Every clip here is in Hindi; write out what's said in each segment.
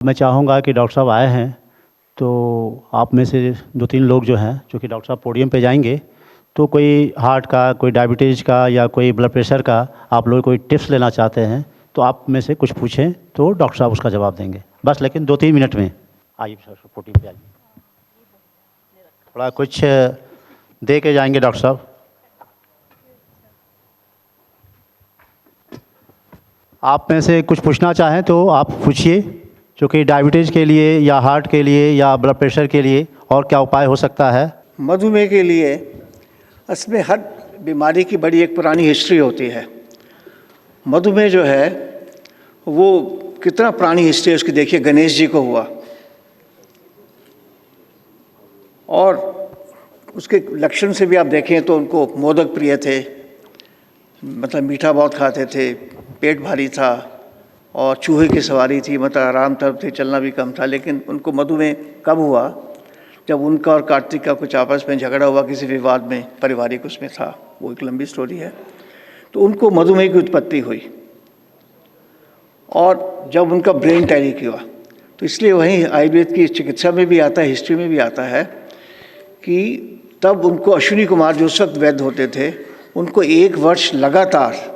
मैं चाहूँगा कि डॉक्टर साहब आए हैं तो आप में से 2-3 लोग जो हैं, जो कि डॉक्टर साहब पोडियम पे जाएंगे, तो कोई हार्ट का, कोई डायबिटीज़ का या कोई ब्लड प्रेशर का आप लोग कोई टिप्स लेना चाहते हैं तो आप में से कुछ पूछें तो डॉक्टर साहब उसका जवाब देंगे। बस लेकिन 2-3 मिनट में आइए सर, पोडियम पे आइए। थोड़ा कुछ दे के जाएंगे डॉक्टर साहब। आप में से कुछ पूछना चाहें तो आप पूछिए, जो कि डायबिटीज़ के लिए या हार्ट के लिए या ब्लड प्रेशर के लिए और क्या उपाय हो सकता है। मधुमेह के लिए असल में हर बीमारी की बड़ी एक पुरानी हिस्ट्री होती है। मधुमेह जो है वो कितना पुरानी हिस्ट्री है उसकी देखिए, गणेश जी को हुआ और उसके लक्षण से भी आप देखें तो उनको मोदक प्रिय थे, मतलब मीठा बहुत खाते थे, पेट भारी था और चूहे की सवारी थी, मतलब आराम तब थे, चलना भी कम था। लेकिन उनको मधुमेह कब हुआ? जब उनका और कार्तिक का कुछ आपस में झगड़ा हुआ किसी विवाद में, पारिवारिक उसमें था, वो एक लंबी स्टोरी है। तो उनको मधुमेह की उत्पत्ति हुई और जब उनका ब्रेन टैनिक हुआ, तो इसलिए वहीं आयुर्वेद की चिकित्सा में भी आता है, हिस्ट्री में भी आता है कि तब उनको अश्विनी कुमार जो उस वक्त वैद्य होते थे, उनको 1 वर्ष लगातार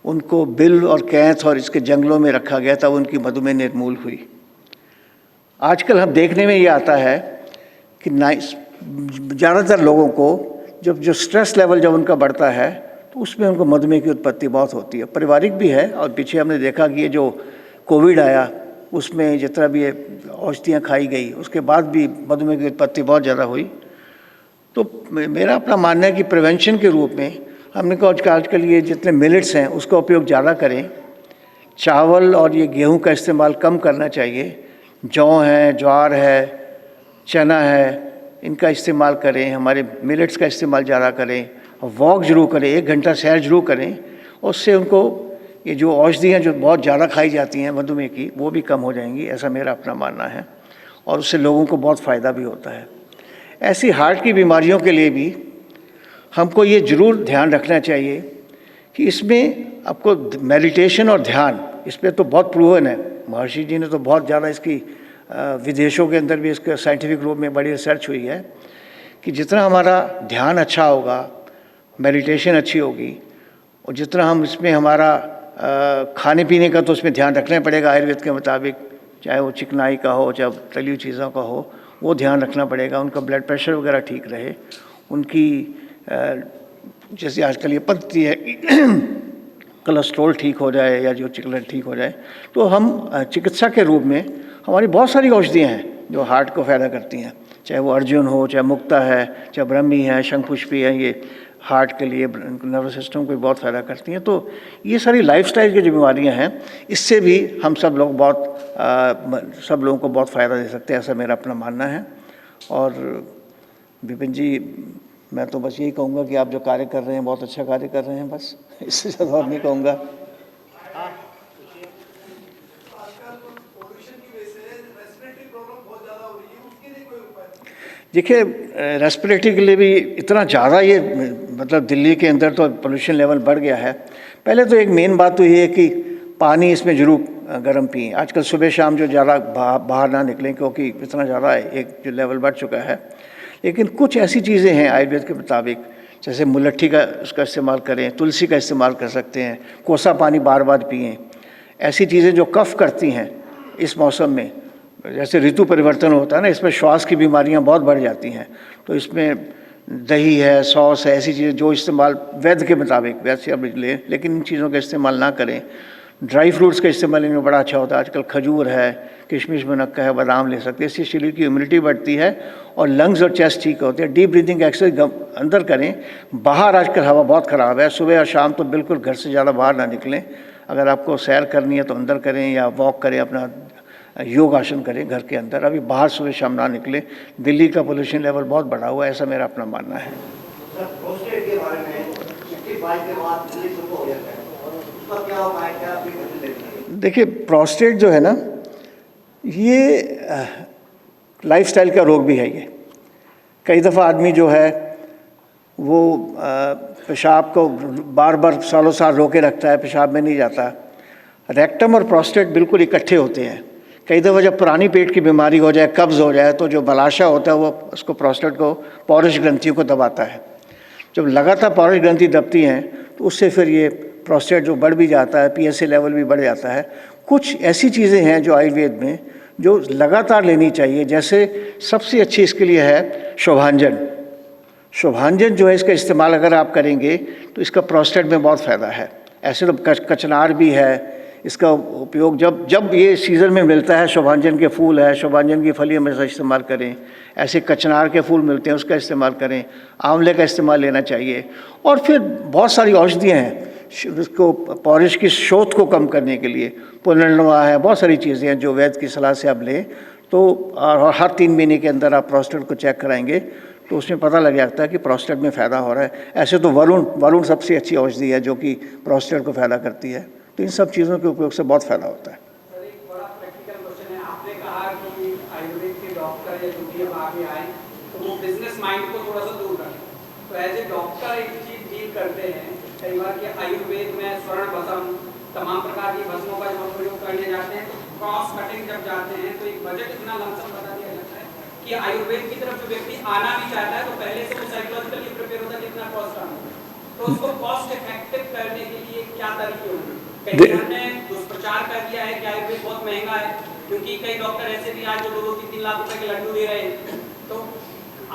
उनको बिल और कैंथ और इसके जंगलों में रखा गया, तब उनकी मधुमेह निर्मूल हुई। आजकल हम देखने में ये आता है कि ज़्यादातर लोगों को जब जो स्ट्रेस लेवल जब उनका बढ़ता है तो उसमें उनको मधुमेह की उत्पत्ति बहुत होती है। पारिवारिक भी है और पीछे हमने देखा कि ये जो कोविड आया उसमें जितना भी औषधियाँ खाई गई उसके बाद भी मधुमेह की उत्पत्ति बहुत ज़्यादा हुई। तो मेरा अपना मानना है कि प्रिवेंशन के रूप में हमने कहा आजकल ये जितने मिलेट्स हैं उसका उपयोग ज़्यादा करें, चावल और ये गेहूं का इस्तेमाल कम करना चाहिए, जौ है, ज्वार है, चना है, इनका इस्तेमाल करें, हमारे मिलेट्स का इस्तेमाल ज़्यादा करें, वॉक जरूर करें, 1 घंटा सैर जरूर करें। उससे उनको ये जो औषधियाँ जो बहुत ज़्यादा खाई जाती हैं मधुमेह की, वो भी कम हो जाएंगी, ऐसा मेरा अपना मानना है और उससे लोगों को बहुत फ़ायदा भी होता है। ऐसी हार्ट की बीमारियों के लिए भी हमको ये ज़रूर ध्यान रखना चाहिए कि इसमें आपको मेडिटेशन और ध्यान, इस पर तो बहुत प्रूवन है, महर्षि जी ने तो बहुत ज़्यादा इसकी विदेशों के अंदर भी इसके साइंटिफिक रूप में बड़ी रिसर्च हुई है कि जितना हमारा ध्यान अच्छा होगा, मेडिटेशन अच्छी होगी और जितना हम इसमें हमारा खाने पीने का तो उसमें ध्यान रखना पड़ेगा आयुर्वेद के मुताबिक, चाहे वो चिकनाई का हो चाहे तली हुई चीज़ों का हो, वो ध्यान रखना पड़ेगा। उनका ब्लड प्रेशर वगैरह ठीक रहे, उनकी जैसे आजकल ये पद्धति है कोलेस्ट्रॉल ठीक हो जाए या जो चिकन ठीक हो जाए। तो हम चिकित्सा के रूप में हमारी बहुत सारी औषधियाँ हैं जो हार्ट को फ़ायदा करती हैं, चाहे वो अर्जुन हो, चाहे मुक्ता है, चाहे ब्रह्मी है, शंखपुष्पी है, ये हार्ट के लिए नर्वस सिस्टम को बहुत फ़ायदा करती हैं। तो ये सारी लाइफस्टाइल की जो बीमारियाँ हैं इससे भी हम सब लोग सब लोगों को बहुत फ़ायदा दे सकते हैं, ऐसा मेरा अपना मानना है। और विपिन जी, मैं तो बस यही कहूँगा कि आप जो कार्य कर रहे हैं बहुत अच्छा कार्य कर रहे हैं, बस इससे ज़्यादा और नहीं कहूँगा। देखिए, रेस्पिरेटरी के लिए भी इतना ज़्यादा ये मतलब दिल्ली के अंदर तो पोल्यूशन लेवल बढ़ गया है। पहले तो एक मेन बात तो ये है कि पानी इसमें ज़रूर गर्म पिएं। आजकल सुबह शाम जो ज़्यादा बाहर ना निकलें क्योंकि इतना ज़्यादा एक जो लेवल बढ़ चुका है। लेकिन कुछ ऐसी चीज़ें हैं आयुर्वेद के मुताबिक, जैसे मुलट्ठी का उसका इस्तेमाल करें, तुलसी का इस्तेमाल कर सकते हैं, कोसा पानी बार बार पिएँ। ऐसी चीज़ें जो कफ करती हैं इस मौसम में, जैसे ऋतु परिवर्तन होता है ना, इसमें श्वास की बीमारियां बहुत बढ़ जाती हैं। तो इसमें दही है, सॉस है, ऐसी चीज़ें जो इस्तेमाल वैद्य के मुताबिक वैसे अब लें, लेकिन इन चीज़ों का इस्तेमाल ना करें। ड्राई फ्रूट्स का इस्तेमाल इनमें बड़ा अच्छा होता है। आजकल खजूर है, किशमिश मुनक्का है, बादाम ले सकते हैं, इससे शरीर की इम्यूनिटी बढ़ती है और लंग्स और चेस्ट ठीक होते हैं। डीप ब्रीदिंग एक्सरसाइज अंदर करें। बाहर आजकल हवा बहुत ख़राब है, सुबह और शाम तो बिल्कुल घर से ज़्यादा बाहर ना निकलें। अगर आपको सैर करनी है तो अंदर करें या वॉक करें, अपना योग आसन करें घर के अंदर। अभी बाहर सुबह शाम ना निकले। दिल्ली का पोल्यूशन लेवल बहुत बढ़ा हुआ है, ऐसा मेरा अपना मानना है। देखिए, प्रोस्टेट जो है ना, ये लाइफस्टाइल का रोग भी है। ये कई दफ़ा आदमी जो है वो पेशाब को बार बार सालों साल रोके रखता है, पेशाब में नहीं जाता। रेक्टम और प्रोस्टेट बिल्कुल इकट्ठे होते हैं। कई दफ़ा जब पुरानी पेट की बीमारी हो जाए, कब्ज़ हो जाए, तो जो बलाशा होता है वो उसको प्रोस्टेट को, पौरुष ग्रंथियों को दबाता है। जब लगातार पौरुष ग्रंथि दबती हैं तो उससे फिर ये प्रोस्टेट जो बढ़ भी जाता है, PSA लेवल भी बढ़ जाता है। कुछ ऐसी चीज़ें हैं जो आयुर्वेद में जो लगातार लेनी चाहिए, जैसे सबसे अच्छी इसके लिए है शोभांजन। शोभांजन जो है, इसका इस्तेमाल अगर आप करेंगे तो इसका प्रोस्टेट में बहुत फ़ायदा है। ऐसे तो कचनार भी है, इसका उपयोग जब ये सीज़न में मिलता है, शोभांजन के फूल है, शोभांजन की फली हमेशा इस्तेमाल करें। ऐसे कचनार के फूल मिलते हैं, उसका इस्तेमाल करें। आंवले का इस्तेमाल लेना चाहिए। और फिर बहुत सारी औषधियाँ हैं उसको पौरुष की शोथ को कम करने के लिए, पुनर्नवा है, बहुत सारी चीज़ें हैं जो वैद्य की सलाह से आप लें तो, और हर 3 महीने के अंदर आप प्रोस्टेट को चेक कराएंगे तो उसमें पता लग जाता है कि प्रोस्टेट में फ़ायदा हो रहा है। ऐसे तो वरुण सबसे अच्छी औषधि है जो कि प्रोस्टेट को फ़ायदा करती है। तो इन सब चीज़ों के उपयोग से बहुत फ़ायदा होता है। सर, एक बड़ा प्रैक्टिकल क्वेश्चन है। आपने कहा कि आयुर्वेद के डॉक्टर या जो भी आगे आए तो वो बिजनेस माइंड को थोड़ा सा दूर रखें। तो एज ए डॉक्टर एक चीज़ डील करते हैं कई बार कि आयुर्वेद में स्वर्ण भस्म, तमाम प्रकार की भस्मों का जब प्रयोग करने जाते हैं तो क्रॉस कटिंग जब जाते हैं तो एक बजट इतना लमसम बता दिया जाता है कि आयुर्वेद की तरफ जो व्यक्ति आना भी चाहता है तो पहले से वो साइकोलॉजिकली प्रिपेयर होता है कितना कॉस्ट आना है। तो उसको कॉस्ट इफेक्टिव करने के लिए क्या तरीके होंगे? कई हमने दुष्प्रचार कर दिया है कि आयुर्वेद बहुत महंगा है, क्योंकि कई डॉक्टर ऐसे भी आज जो 2-3 लाख रुपए के लड्डू दे रहे हैं। तो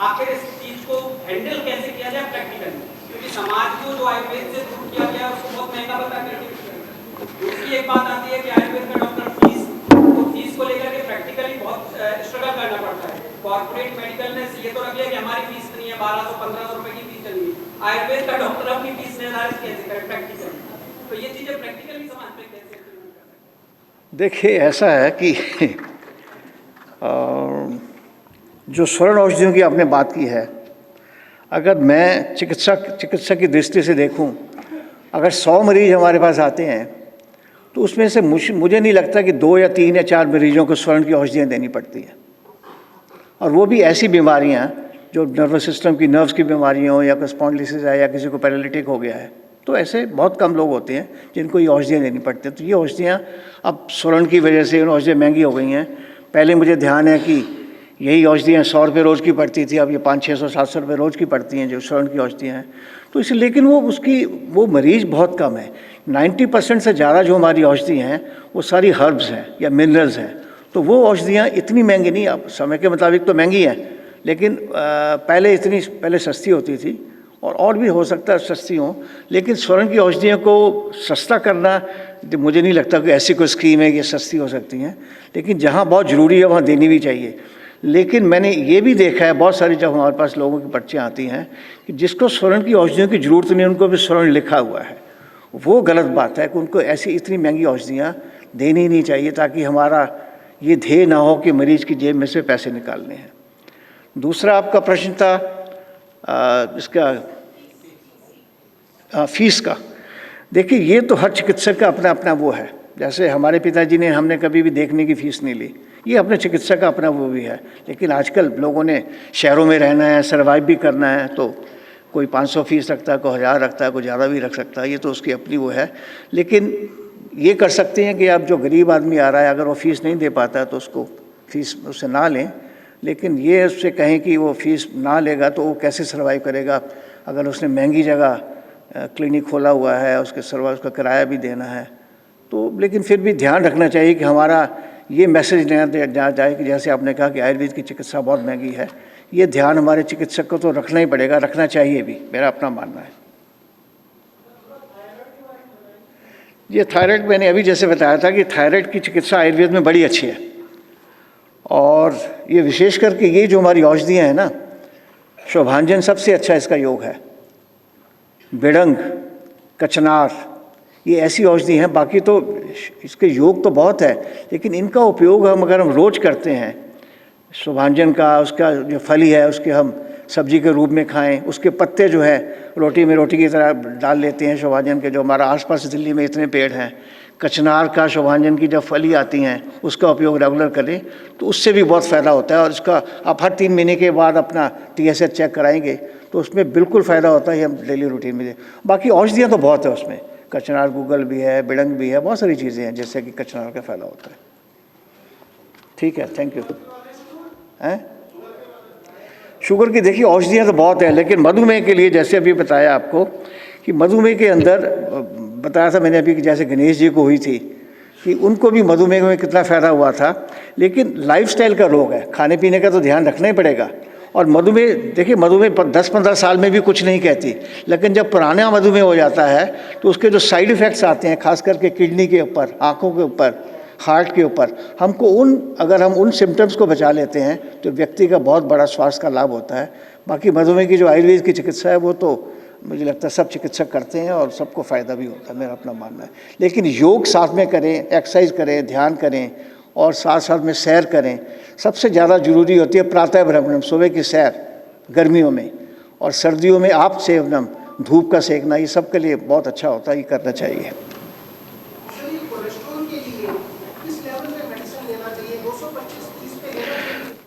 आखिर इस चीज को हैंडल कैसे किया जाए प्रैक्टिकली, क्योंकि समाज को जो आयुर्वेद से दूर किया गया उसको बहुत महंगा बता कर। दूसरी एक बात आती है कि आयुर्वेद का डॉक्टर फीस को लेकर के प्रैक्टिकली बहुत स्ट्रगल करना पड़ता है। कॉर्पोरेट मेडिकल ने ये तो रख लिया कि हमारी फीस नहीं है, 1200-1500 रुपए की फीस चली है। आयुर्वेद का डॉक्टर अपनी फीस निर्धारित कैसे करे प्रैक्टिकली? तो ये चीजें प्रैक्टिकली समाज में कैसे? देखिए, ऐसा है कि जो स्वर्ण औषधियों की आपने बात की है, अगर मैं चिकित्सा की दृष्टि से देखूं, अगर 100 मरीज हमारे पास आते हैं तो उसमें से मुझे नहीं लगता कि 2 या 3 या 4 मरीजों को स्वर्ण की औषधियाँ देनी पड़ती हैं। और वो भी ऐसी बीमारियाँ जो नर्वस सिस्टम की, नर्व्स की बीमारियाँ हो, या कोई स्पॉन्डिलिसिस है, या किसी को पैरालिटिक हो गया है, तो ऐसे बहुत कम लोग होते हैं जिनको ये औषधियाँ देनी पड़ती हैं। तो ये औषधियाँ अब स्वर्ण की वजह से औषधियाँ महंगी हो गई हैं। पहले मुझे ध्यान है कि यही औषधियाँ 100 रुपये रोज़ की पड़ती थी, अब ये 500-600-700 रुपये रोज़ की पड़ती हैं जो स्वर्ण की औषधियाँ हैं। तो इसलिए, लेकिन वो मरीज़ बहुत कम है। 90% से ज़्यादा जो हमारी औषधि हैं वो सारी हर्ब्स हैं या मिनरल्स हैं। तो वो औषधियाँ इतनी महंगी नहीं, अब समय के मुताबिक तो महंगी हैं, लेकिन पहले सस्ती होती थी, और भी हो सकता है सस्ती हों। लेकिन स्वर्ण की औषधियों को सस्ता करना, मुझे नहीं लगता कि ऐसी कोई स्कीम है कि सस्ती हो सकती हैं, लेकिन जहाँ बहुत ज़रूरी है वहाँ देनी भी चाहिए। लेकिन मैंने ये भी देखा है, बहुत सारी जब हमारे पास लोगों की पर्चियाँ आती हैं कि जिसको स्वर्ण की औषधियों की ज़रूरत नहीं, उनको भी स्वर्ण लिखा हुआ है। वो गलत बात है कि उनको ऐसी इतनी महंगी औषधियाँ देनी नहीं चाहिए, ताकि हमारा ये ध्येय ना हो कि मरीज़ की जेब में से पैसे निकालने हैं। दूसरा आपका प्रश्न था इसका फीस का। देखिए, ये तो हर चिकित्सक का अपना अपना वो है। जैसे हमारे पिताजी ने, हमने कभी भी देखने की फ़ीस नहीं ली, ये अपने चिकित्सक का अपना वो भी है। लेकिन आजकल लोगों ने शहरों में रहना है, सर्वाइव भी करना है, तो कोई 500 फीस रखता है, कोई 1000 रखता है, कोई ज़्यादा भी रख सकता है। ये तो उसकी अपनी वो है। लेकिन ये कर सकते हैं कि आप जो गरीब आदमी आ रहा है, अगर वो फ़ीस नहीं दे पाता है तो उसको फ़ीस उससे ना लें। लेकिन ये उससे कहें कि वो फ़ीस ना लेगा तो वो कैसे सर्वाइव करेगा? अगर उसने महंगी जगह क्लिनिक खोला हुआ है, उसका किराया भी देना है। तो लेकिन फिर भी ध्यान रखना चाहिए कि हमारा ये मैसेज ना जाए कि जैसे आपने कहा कि आयुर्वेद की चिकित्सा बहुत महंगी है। ये ध्यान हमारे चिकित्सक को तो रखना ही पड़ेगा, रखना चाहिए भी, मेरा अपना मानना है। ये थायराइड, मैंने अभी जैसे बताया था कि थायराइड की चिकित्सा आयुर्वेद में बड़ी अच्छी है। और ये विशेष करके ये जो हमारी औषधियाँ हैं ना, शोभांजन सबसे अच्छा इसका योग है। बिड़ंग, कचनार, ये ऐसी औषधि हैं। बाकी तो इसके योग तो बहुत है, लेकिन इनका उपयोग अगर हम रोज़ करते हैं, शोभांजन का, उसका जो फली है उसके हम सब्जी के रूप में खाएं, उसके पत्ते जो है रोटी की तरह डाल लेते हैं शोभांजन के, जो हमारा आसपास दिल्ली में इतने पेड़ हैं। कचनार का, शोभांजन की जब फली आती हैं उसका उपयोग रेगुलर करें तो उससे भी बहुत फ़ायदा होता है। और इसका आप हर 3 महीने के बाद अपना TSH चेक कराएंगे तो उसमें बिल्कुल फ़ायदा होता है। हम डेली रूटीन में बाकी औषधियाँ तो बहुत है उसमें, कचनार गूगल भी है, बिड़ंग भी है, बहुत सारी चीज़ें हैं जिससे कि कचनार का फ़ायदा होता है। ठीक है, थैंक यू। हैं शुगर की देखिए औषधियाँ तो बहुत हैं, लेकिन मधुमेह के लिए जैसे अभी बताया आपको कि मधुमेह के अंदर बताया था मैंने अभी कि जैसे गणेश जी को हुई थी कि उनको भी मधुमेह में कितना फ़ायदा हुआ था, लेकिन लाइफस्टाइल का रोग है, खाने पीने का तो ध्यान रखना ही पड़ेगा। और मधुमेह देखिए मधुमेह 10-15 साल में भी कुछ नहीं कहती, लेकिन जब पुराना मधुमेह हो जाता है तो उसके जो साइड इफ़ेक्ट्स आते हैं, खास करके किडनी के ऊपर, आँखों के ऊपर, हार्ट के ऊपर, अगर हम उन सिम्टम्स को बचा लेते हैं तो व्यक्ति का बहुत बड़ा स्वास्थ्य का लाभ होता है। बाकी मधुमेह की जो आयुर्वेद की चिकित्सा है वो तो मुझे लगता है सब चिकित्सक करते हैं और सबको फ़ायदा भी होता है, मेरा अपना मानना है। लेकिन योग साथ में करें, एक्सरसाइज करें, ध्यान करें और साथ साथ में सैर करें। सबसे ज़्यादा ज़रूरी होती है प्रातः भ्रमणम, सुबह की सैर गर्मियों में, और सर्दियों में आप सेवनम, धूप का सेकना, ये सब के लिए बहुत अच्छा होता है, ये करना चाहिए।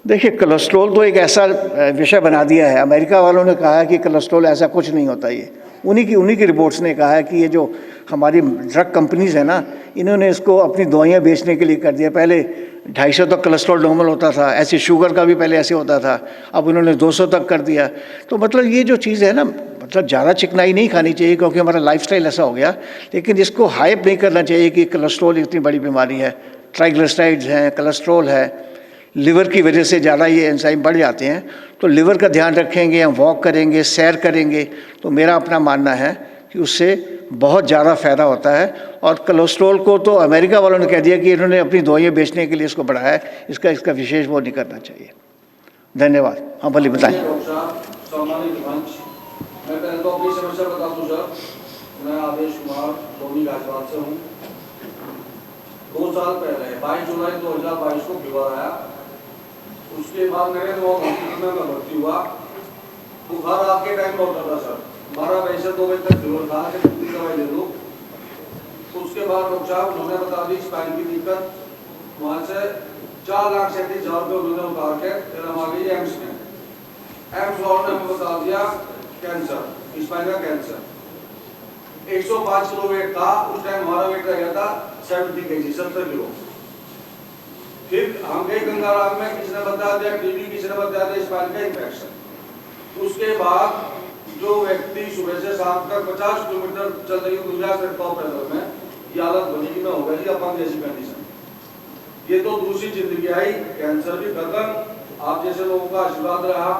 देखिए कोलेस्ट्रॉल तो एक ऐसा विषय बना दिया है, अमेरिका वालों ने कहा है कि कोलेस्ट्रॉल ऐसा कुछ नहीं होता। ये उन्हीं की रिपोर्ट्स ने कहा है कि ये जो हमारी ड्रग कंपनीज है ना, इन्होंने इसको अपनी दवाइयाँ बेचने के लिए कर दिया। पहले 250 तक कोलेस्ट्रॉल नॉर्मल होता था, ऐसे शुगर का भी पहले ऐसे होता था, अब उन्होंने 200 तक कर दिया। तो मतलब ये जो चीज़ है ना, मतलब ज़्यादा चिकनाई नहीं खानी चाहिए क्योंकि हमारा लाइफस्टाइल ऐसा हो गया, लेकिन इसको हाइप नहीं करना चाहिए कि कोलेस्ट्रॉल इतनी बड़ी बीमारी है। ट्राइग्लिसराइड्स हैं, कोलेस्ट्रॉल है, लिवर की वजह से ज़्यादा ये एंजाइम बढ़ जाते हैं, तो लिवर का ध्यान रखेंगे, हम वॉक करेंगे, सैर करेंगे, तो मेरा अपना मानना है कि उससे बहुत ज़्यादा फ़ायदा होता है। और कोलेस्ट्रॉल को तो अमेरिका वालों ने कह दिया कि इन्होंने अपनी दवाइयाँ बेचने के लिए इसको बढ़ाया है, इसका विशेष वो नहीं करना चाहिए। धन्यवाद। हाँ भले बताएं। मैं पहले तो अपनी समस्या बता दूं सर, मैं आदेश कुमार धोनी गाजियाबाद से हूँ। 2 साल पहले 22 जुलाई 2022 को फीवर आया, उसके बाद मैंने हॉस्पिटल में भर्ती हुआ। बुखार रात के टाइम होता था सर, 12 बजे से 2 बजे तक फीवर था कि दवाई ले लो। उसके बाद डॉक्टर साहब उन्होंने बता दी स्पाइन की दिक्कत, वहाँ से 4,37,000 रुपये उन्होंने उतार के फिर हम आ गए एम्स में। एम्स वालों ने हमें बता दिया कैंसर, स्पाइन का कैंसर। 105 किलो वेट था उस टाइम, हमारा वेट रह गया था 70 kg, 70 किलो। फिर हम गए गंगाराम में, किसी ने बता दिया टीबी, किसी ने बता दिया स्पाइन का इन्फेक्शन। उसके बाद जो व्यक्ति सुबह से शाम तक 50 किलोमीटर चल रही गुजरात सकता हूँ पैदल में, ये हालत बनी कि मैं हो गई अपन जैसी कंडीशन। ये तो दूसरी जिंदगी आई, कैंसर भी खत्म, आप जैसे लोगों का आशीर्वाद रहा,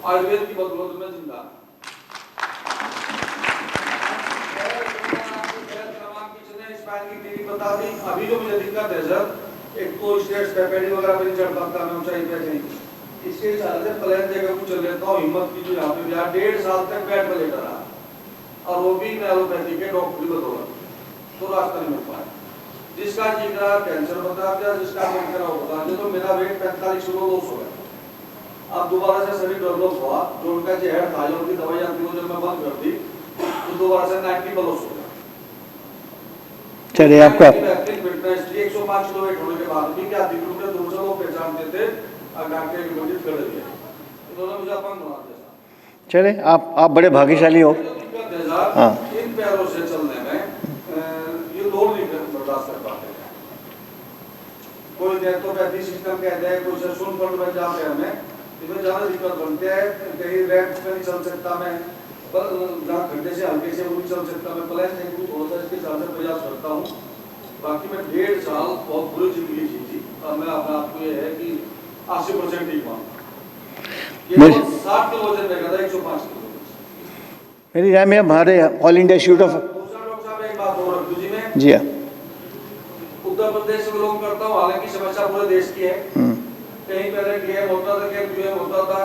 आयुर्वेद की बदौलत में जिंदा। बता दी अभी जो मुझे दिक्कत है सर, एक तो स्टेट्स पे पेडी वगैरह पे नहीं चढ़ पाता मैं, ऊंचाई पे नहीं, इसके साथ से प्लेन जगह को चल लेता हूँ, हिम्मत की जो यहाँ पे 1.5 साल तक बेड पे लेटा रहा, और वो भी एलोपैथी के डॉक्टर की बदौलत, तो रास्ता नहीं मिल पाया। जिसका जिक्र कैंसर बता दिया, जिसका मन करा वो बता दिया। तो मेरा वेट 45 किलो 200 है। अब दोबारा से शरीर डेवलप हुआ, जो उनका जहर था, जो उनकी दवाइयाँ थी, वो जब मैं बंद कर दी तो दोबारा से 90 प्लस हो गया। चलिए आपका 105 किलो वेट होने के बाद भी क्या किलोमीटर दूर से लोग पहचानते थे और डॉक्टर की मदद कर दिया, इन्होंने मुझे अपन बना दिया। चले आप बड़े भाग्यशाली हो। हाँ, इन पैरों से चलने में ये लोग नहीं बर्दाश्त कर पाते। कोई नेत्रोपैथी सिस्टम कहते हैं, कोई सुन पर बन जाते हैं, हमें इसमें ज़्यादा दिक्कत बनते हैं। कहीं रैंप में नहीं चल सकता मैं, जहाँ खड्डे से हल्के से वो नहीं चल सकता मैं, प्लान नहीं थोड़ा सा इसके साथ प्रयास करता हूँ। बाकी मैं 1.5 साल बहुत बुरी जिंदगी जी थी, और मैं अपने आप को ये है कि 80% ठीक मानता हूँ। 60 किलो वजन में था, 105 किलो। मेरी राय में हमारे all India institute of doctor साहब एक बात और रख दीजिए, मैं जी हाँ उत्तर प्रदेश से बिलोंग करता हूँ, हालांकि समस्या पूरे देश की है। कहीं पहले डीएम होता था, कहीं यूएम होता था,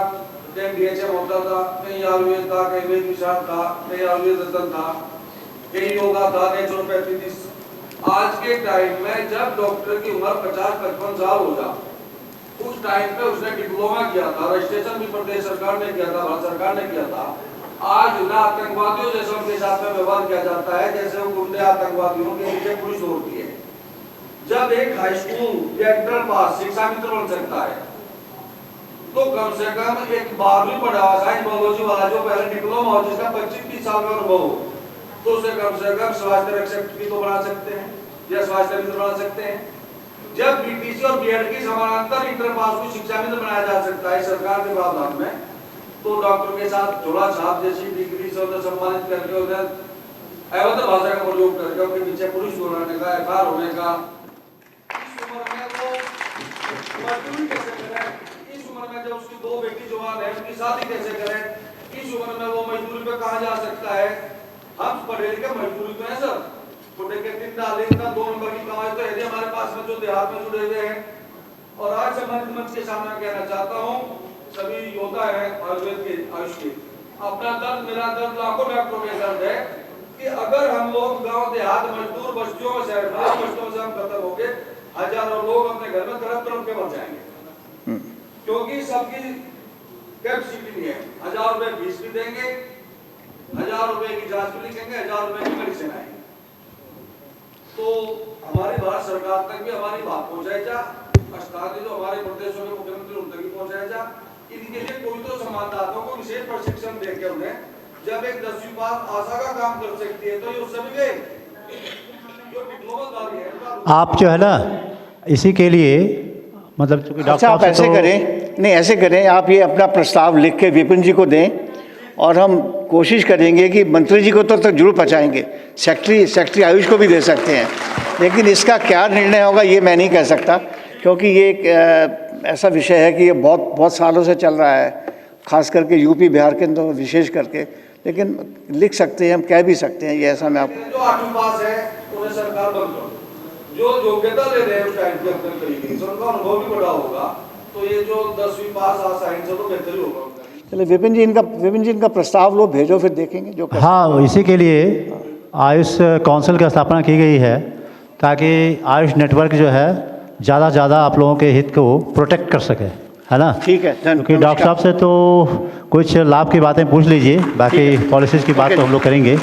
कहीं डीएचएम होता था, कहीं आयुर्वेद था, कहीं वेद विशाल था, कहीं आयुर्वेद रतन था, कहीं योगा था, नेचुरोपैथी थी। आज के टाइम में जब डॉक्टर की उम्र 50-55 साल हो जा, उस टाइम पे उसने डिप्लोमा किया था, रजिस्ट्रेशन भी प्रदेश सरकार ने किया था, भारत सरकार ने किया था। आज ना आतंकवादियों जैसे उनके साथ में व्यवहार किया जाता है जैसे वो गुंडे आतंकवादियों के नीचे पुलिस होती है। जब एक हाई स्कूल या इंटर पास शिक्षा मित्र बन सकता है, तो कम से कम एक 12वीं पढ़ा हुआ साइंस बायोलॉजी वाला जो पहले डिप्लोमा हो, जिसका 25-30 साल का अनुभव हो, तो उसे कम से कम स्वास्थ्य रक्षक भी तो बना सकते हैं या स्वास्थ्य मित्र बना सकते हैं। जब बीटीसी और बीएड की समानांतर इंटर पास को शिक्षा मित्र बनाया जा सकता है सरकार के प्रावधान में, तो डॉक्टर के साथ झोला छाप जैसी डिग्री से उन्हें सम्मानित करके उन्हें अवैध भाषा का प्रयोग करके उनके पीछे पुलिस बनाने का, एफआईआर होने का, इस उम्र में वो मजदूरी कैसे करें, इस उम्र में जब उसकी 2 बेटी जवान है उनकी शादी कैसे करें, इस उम्र में वो मजदूरी पे कहाँ जा सकता है। हम पढ़े लिखे मजदूरी तो है सर, बुढ़े के 3 डाले 2 नंबर की कमाई तो यदि हमारे पास में जो देहात में जुड़े हुए हैं। और आज सम्मानित मंच के सामने कहना चाहता हूँ, सभी योद्धा है आयुर्वेद के, आयुष के, अपना दर्द मेरा दर्द लाखों डॉक्टरों के दर्द है कि अगर हम लोग गांव देहात मजदूर बस्तियों में शहर में बस्तियों से हम खत्म हो गए, हजारों लोग अपने घर में तरफ तरफ के मर जाएंगे, क्योंकि सबकी कैपेसिटी नहीं है। 1000 रुपए फीस भी देंगे, 1000 रुपए की जांच भी लिखेंगे, 1000 रुपए की मेडिसिन आएंगे। तो हमारी भारत सरकार तक भी हमारी बात पहुंचाई जा, स्थानीय जो हमारे प्रदेशों के मुख्यमंत्री उन तक भी पहुंचाया जा। इनके लिए कोई तो संवाददाताओं को विशेष प्रशिक्षण देकर उन्हें, जब एक 10वीं पास आशा का काम कर सकती है तो ये उससे भी गए जो डिप्लोमाधारी है। आप जो है ना इसी के लिए मतलब चूंकि डॉक्टर अच्छा, आप ऐसे करें, नहीं ऐसे करें, आप ये अपना प्रस्ताव लिख के विपिन जी को दें और हम कोशिश करेंगे कि मंत्री जी को तो जरूर पहुँचाएंगे, सेक्रेटरी आयुष को भी दे सकते हैं, लेकिन इसका क्या निर्णय होगा ये मैं नहीं कह सकता, क्योंकि ये एक ऐसा विषय है कि ये बहुत सालों से चल रहा है, खास करके यूपी बिहार के अंदर विशेष करके। लेकिन लिख सकते हैं, हम कह भी सकते हैं, ये ऐसा मैं आपको। जो 8वीं पास है उन्हें सरकार बंद कर, जो योग्यता ले रहे हैं उस टाइम के अंदर करेंगे, उनका अनुभव भी बड़ा होगा, तो ये जो 10वीं पास साइंस है तो बेहतर ही होगा। चलिए विपिन जी इनका प्रस्ताव लो, भेजो, फिर देखेंगे जो कर। हाँ, इसी के लिए आयुष काउंसिल की स्थापना की गई है ताकि आयुष नेटवर्क जो है ज़्यादा से ज़्यादा आप लोगों के हित को प्रोटेक्ट कर सके, है ना। ठीक है, क्योंकि डॉक्टर साहब से तो कुछ लाभ की बातें पूछ लीजिए, बाकी पॉलिसीज़ की बात तो हम लोग करेंगे।